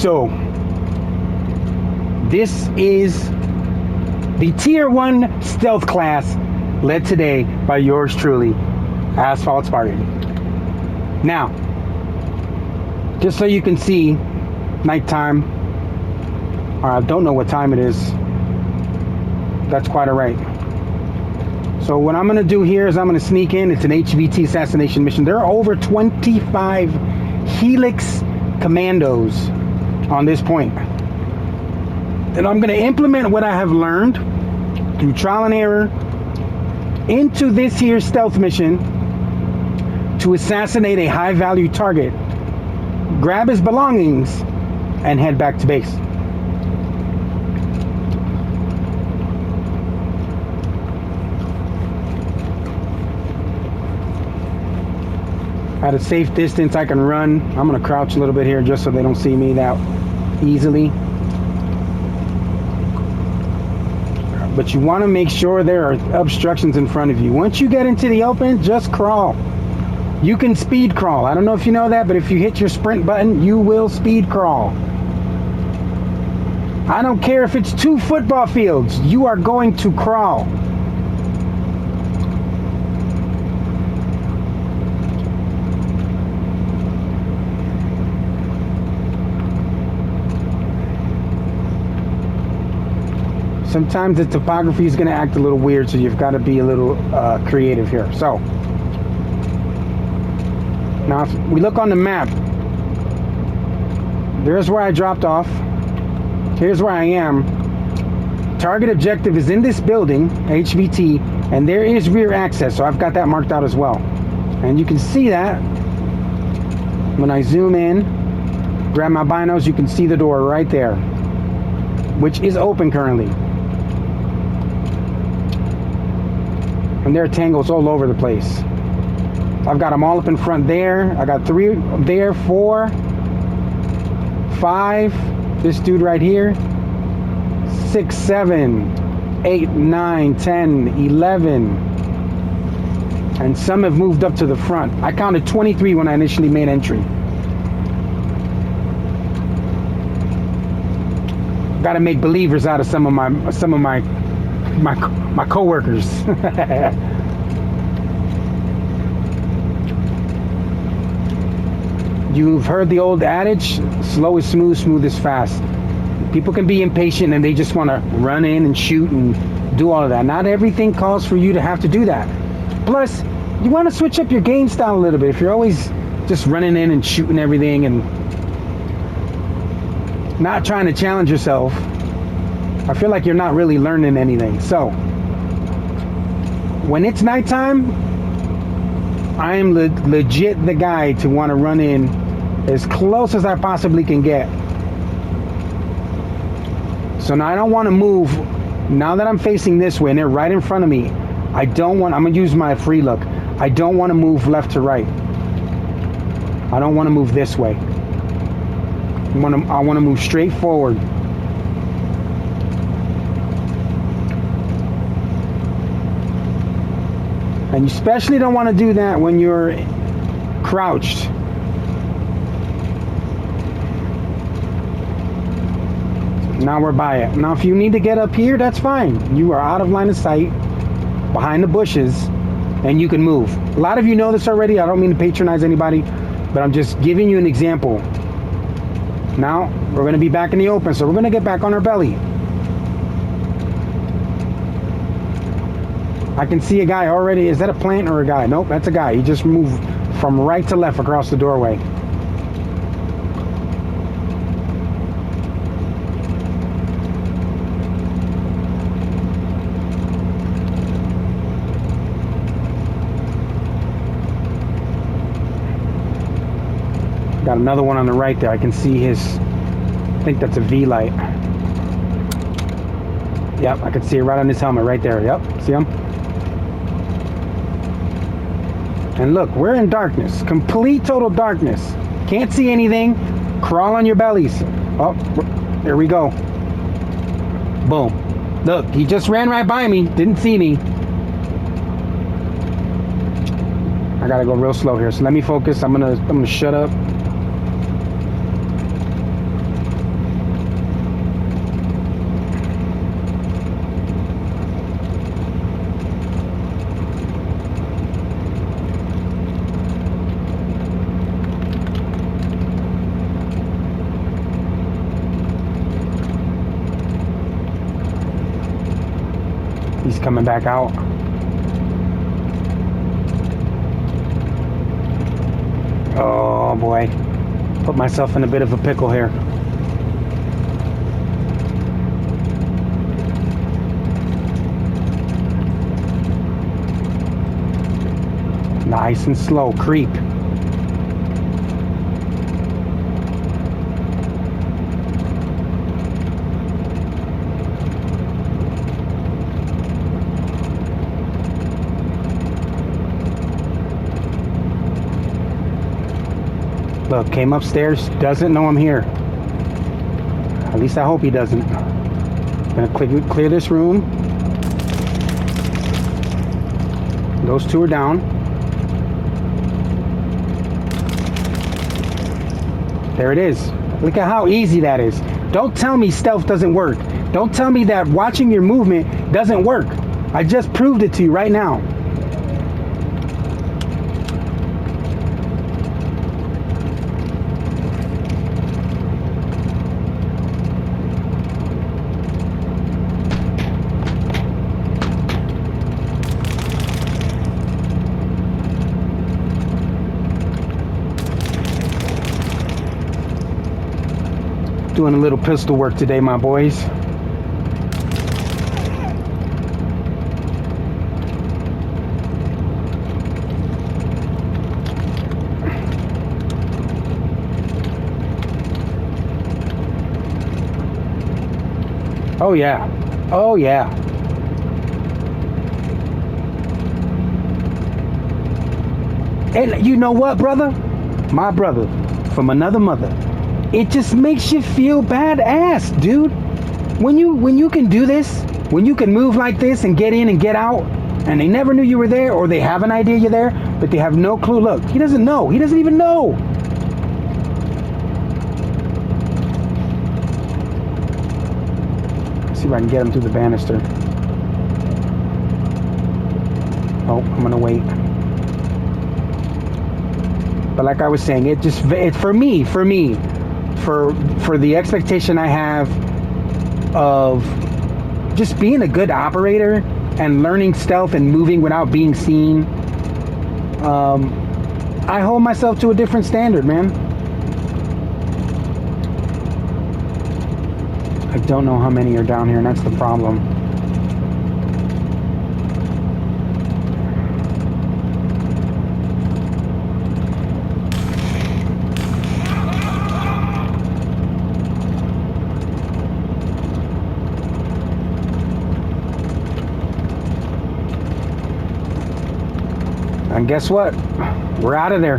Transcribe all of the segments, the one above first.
So this is the Tier 1 Stealth class, led today by yours truly, Asphalt Spartan. Now, just so you can see, nighttime, or I don't know what time it is. That's quite alright. So what I'm going to do here is I'm going to sneak in. It's an HVT assassination mission. There are over 25 Helix commandos on this point. And I'm going to implement what I have learned through trial and error into this here stealth mission to assassinate a high value target, grab his belongings, and head back to base. At a safe distance, I can run. I'm going to crouch a little bit here just so they don't see me that easily. But you want to make sure there are obstructions in front of you. Once you get into the open, just crawl. You can speed crawl. I don't know if you know that, but if you hit your sprint button, you will speed crawl. I don't care if it's 2 football fields. You are going to crawl. Sometimes the topography is going to act a little weird, so you've got to be a little creative here. So, now if we look on the map, there's where I dropped off. Here's where I am. Target objective is in this building, HVT, and there is rear access, so I've got that marked out as well. And you can see that when I zoom in, grab my binos, you can see the door right there, which is open currently. And there are tangles all over the place. I've got them all up in front there. I got 3 there, 4, 5. This dude right here. 6, 7, 8, 9, 10, 11. And some have moved up to the front. I counted 23 when I initially made entry. Got to make believers out of some of my co-workers. You've heard the old adage, slow is smooth, smooth is fast. People can be impatient and they just want to run in and shoot and do all of that. Not everything calls for you to have to do that. Plus, you want to switch up your game style a little bit. If you're always just running in and shooting everything and not trying to challenge yourself, I feel like you're not really learning anything. So, when it's nighttime, I am legit the guy to want to run in as close as I possibly can get. So now I don't want to move. Now that I'm facing this way and they're right in front of me, I'm going to use my free look. I don't want to move left to right. I don't want to move this way. I want to move straight forward. And you especially don't want to do that when you're crouched. Now we're by it. Now if you need to get up here, that's fine. You are out of line of sight, behind the bushes, and you can move. A lot of you know this already. I don't mean to patronize anybody, but I'm just giving you an example. Now we're going to be back in the open, so we're going to get back on our belly. I can see a guy already. Is that a plant or a guy? Nope, that's a guy. He just moved from right to left across the doorway. Got another one on the right there. I can see his, I think that's a V light. Yep, I can see it right on his helmet right there. Yep, see him? And look, we're in darkness, complete total darkness. Can't see anything. Crawl on your bellies. Oh, there we go. Boom. Look, he just ran right by me, didn't see me. I gotta go real slow here, so let me focus. I'm gonna shut up. He's coming back out. Oh boy. Put myself in a bit of a pickle here. Nice and slow. Creep. Look, came upstairs, doesn't know I'm here. At least I hope he doesn't. Gonna clear this room. Those two are down. There it is. Look at how easy that is. Don't tell me stealth doesn't work. Don't tell me that watching your movement doesn't work. I just proved it to you right now. Doing a little pistol work today, my boys. Oh yeah. Oh yeah. And you know what, brother? My brother from another mother. It just makes you feel badass, dude. When you can do this, when you can move like this and get in and get out, and they never knew you were there, or they have an idea you're there, but they have no clue. Look, he doesn't know. He doesn't even know. Let's see if I can get him through the banister. Oh, I'm gonna wait. But like I was saying, for the expectation I have of just being a good operator and learning stealth and moving without being seen, I hold myself to a different standard, man. I don't know how many are down here, and that's the problem. And guess what? We're out of there.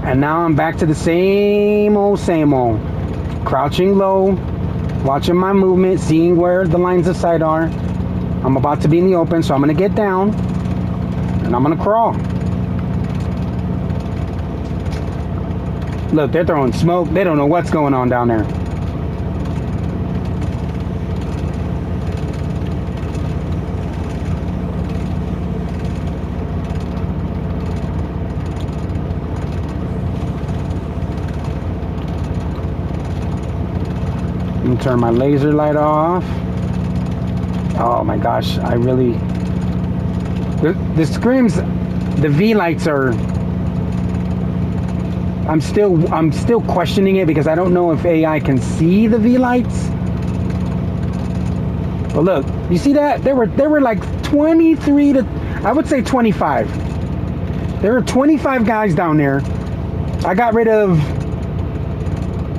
And now I'm back to the same old. Crouching low, watching my movement, seeing where the lines of sight are. I'm about to be in the open, so I'm going to get down. And I'm going to crawl. Look, they're throwing smoke. They don't know what's going on down there. Let me turn my laser light off. Oh my gosh, I really... The scrims, the V-lights are... I'm still questioning it because I don't know if AI can see the V-lights. But look, you see that? There were like 23 to... I would say 25. There were 25 guys down there. I got rid of...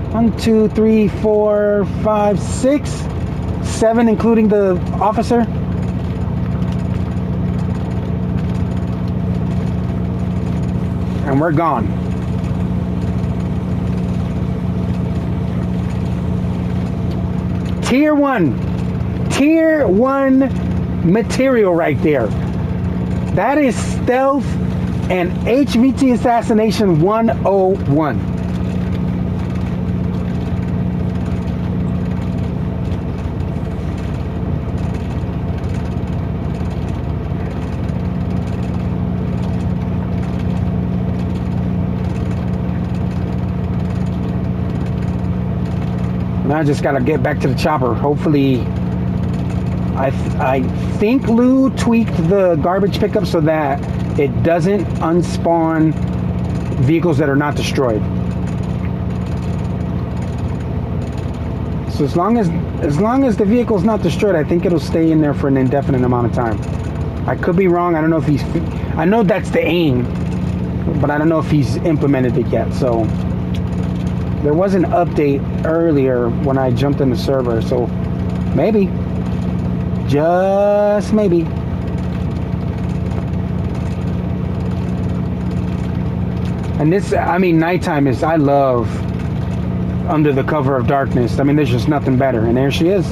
1, 2, 3, 4, 5, 6, 7, including the officer. And we're gone. Tier 1 material right there. That is stealth and HVT assassination 101. Now I just gotta get back to the chopper. Hopefully, I think Lou tweaked the garbage pickup so that it doesn't unspawn vehicles that are not destroyed. So as long as the vehicle's not destroyed, I think it'll stay in there for an indefinite amount of time. I could be wrong. I don't know if he's. I know that's the aim, but I don't know if he's implemented it yet. So there was an update earlier when I jumped in the server. So maybe, just maybe. And this, I mean, nighttime is. I love under the cover of darkness. I mean, there's just nothing better. And there she is.